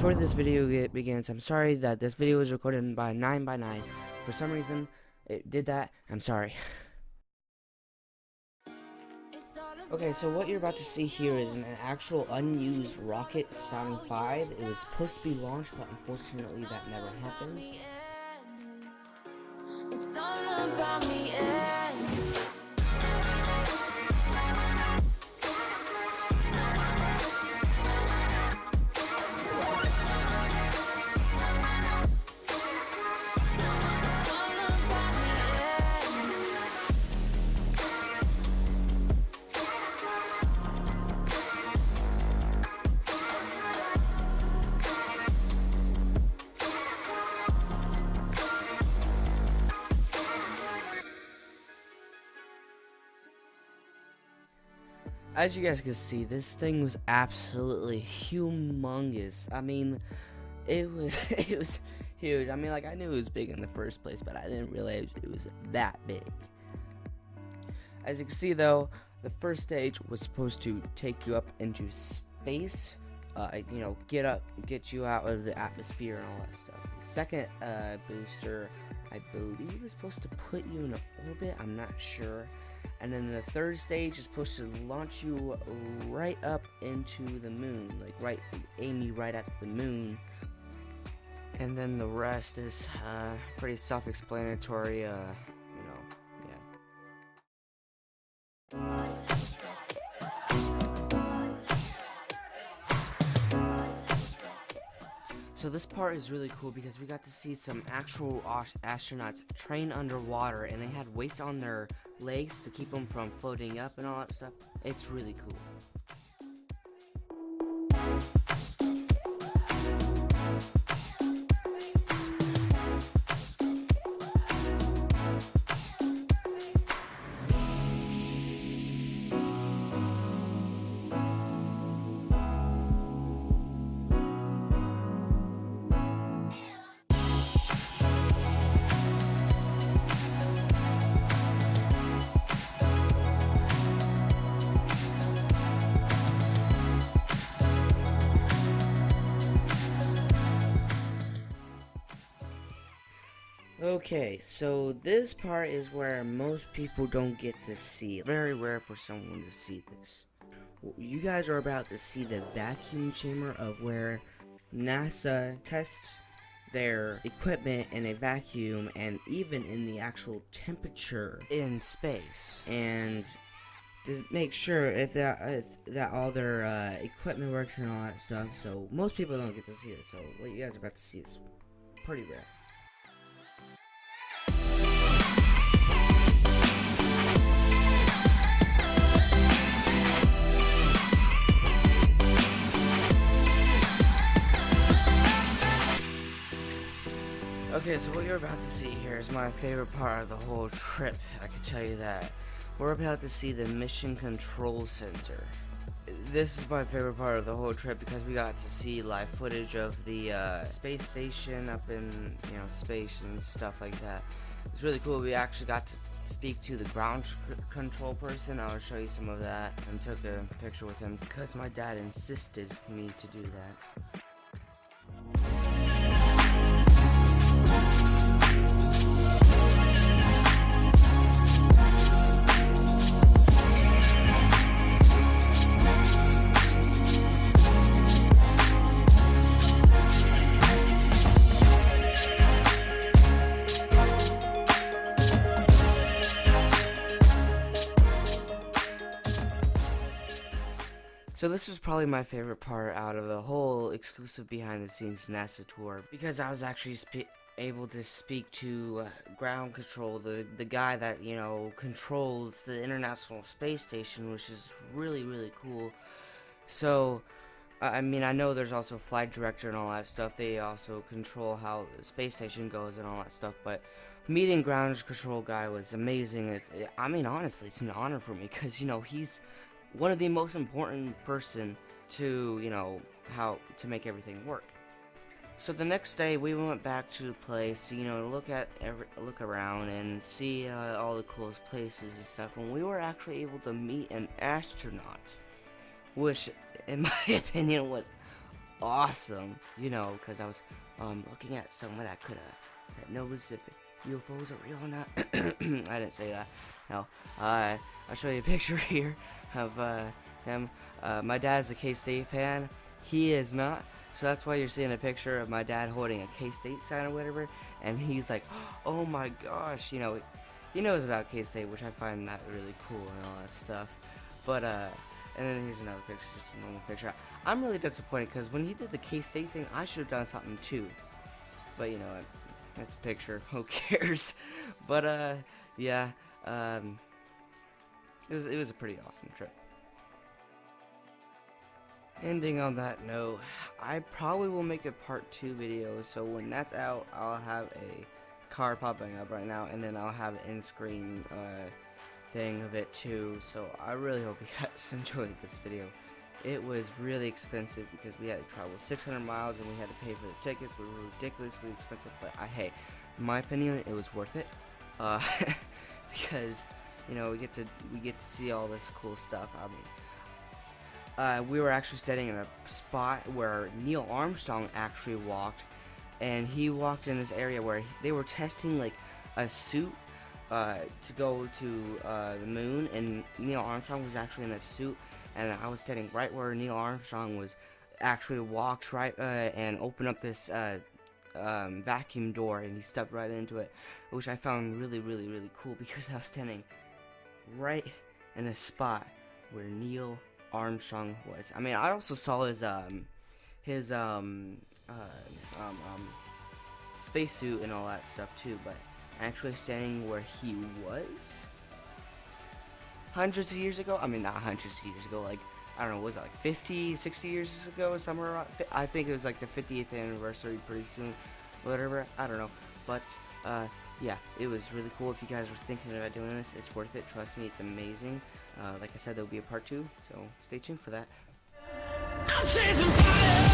Before this video begins, I'm sorry that this video was recorded by 9x9. For some reason, it did that. I'm sorry. Okay, so what you're about to see here is an actual unused rocket Sound 5. It was supposed to be launched, but unfortunately that never happened. It's all about me. As you guys can see, this thing was absolutely humongous. I mean, it was it was huge. I mean, like, I knew it was big in the first place, but I didn't realize it was that big. As you can see, though, the first stage was supposed to take you up into space, you know, get you out of the atmosphere and all that stuff. The second booster, I believe, is supposed to put you in orbit. I'm not sure. And then the third stage is supposed to launch you right up into the moon, like aim you right at the moon. And then the rest is pretty self-explanatory, you know, yeah. So this part is really cool because we got to see some actual astronauts train underwater, and they had weights on their legs to keep them from floating up and all that stuff. It's really cool. Okay, so this part is where most people don't get to see. Very rare for someone to see this. You guys are about to see the vacuum chamber of where NASA tests their equipment in a vacuum and even in the actual temperature in space, and to make sure if that all their equipment works and all that stuff. So most people don't get to see it. So what you guys are about to see is pretty rare. Okay, so what you're about to see here is my favorite part of the whole trip. I can tell you that. We're about to see the Mission Control Center. This is my favorite part of the whole trip because we got to see live footage of the space station up in, you know, space and stuff like that. It's really cool. We actually got to speak to the ground control person. I'll show you some of that, and took a picture with him because my dad insisted me to do that. So this was probably my favorite part out of the whole exclusive behind-the-scenes NASA tour, because I was actually able to speak to ground control, the guy that, you know, controls the International Space Station, which is really, really cool. So, I mean, I know there's also flight director and all that stuff. They also control how the space station goes and all that stuff, but meeting ground control guy was amazing. I mean, honestly, it's an honor for me, because, you know, he's one of the most important person to, you know, how to make everything work. So the next day we went back to the place to, you know, look around and see all the coolest places and stuff, and we were actually able to meet an astronaut, which in my opinion was awesome, you know, because I was looking at someone that knows if UFOs are real or not. I didn't say that. No, I'll show you a picture here of him. My dad's a K-State fan. He is not. So that's why you're seeing a picture of my dad holding a K-State sign or whatever. And he's like, oh my gosh, you know, he knows about K-State, which I find that really cool and all that stuff. But, and then here's another picture, just a normal picture. I'm really disappointed because when he did the K-State thing, I should have done something too. But you know what? That's a picture. Who cares? But, yeah. It was a pretty awesome trip. Ending on that note, I probably will make a part 2 video, so when that's out, I'll have a card popping up right now, and then I'll have an in-screen thing of it too. So I really hope you guys enjoyed this video. It was really expensive because we had to travel 600 miles and we had to pay for the tickets. We were ridiculously expensive, but hey, in my opinion, it was worth it. Because you know we get to see all this cool stuff. I mean, we were actually standing in a spot where Neil Armstrong actually walked, and he walked in this area where they were testing like a suit to go to the moon, and Neil Armstrong was actually in a suit, and I was standing right where Neil Armstrong was actually walked right and opened up this vacuum door, and he stepped right into it, which I found really cool because I was standing right in a spot where Neil Armstrong was. I mean, I also saw his spacesuit and all that stuff too, but actually standing where he was hundreds of years ago, I mean not hundreds of years ago, like I don't know, was it like 50, 60 years ago, somewhere around, I think it was like the 50th anniversary pretty soon, whatever, I don't know, but yeah, it was really cool. If you guys were thinking about doing this, it's worth it, trust me, it's amazing. Like I said, there will be a part 2, so stay tuned for that. I'm chasing fire.